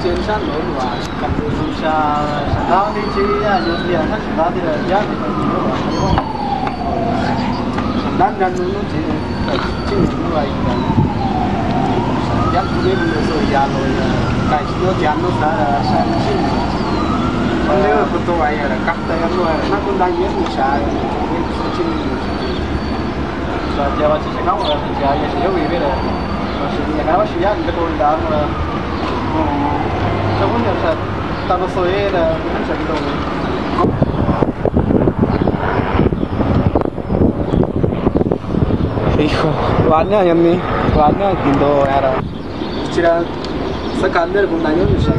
trên sân lối và cầm đường xa đó đi chứ dùng tiền khách đó thì là giá thì phải nhiều rồi đúng không? Đáng ra nó chỉ chứ như vậy giá cũng biết rồi giá rồi cái nó giá nó sẽ chứ còn nếu mà tôi vậy là cắt tay anh rồi nó cũng đang nhớ người xài chứ giờ chị sẽ nấu rồi thì giờ sẽ gì biết rồi sự nhà nó sẽ giá cái tôi đã trong vấn đề là tao nó sôi là cũng sẽ cái đồ warna yang ni warna Indo era cira sekandar pun tanya bisa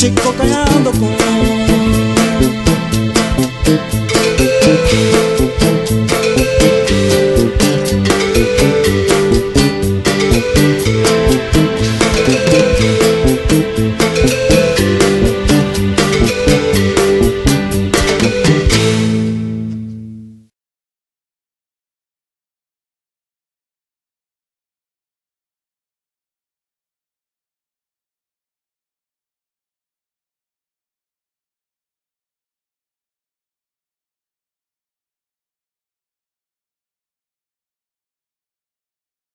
chico callando con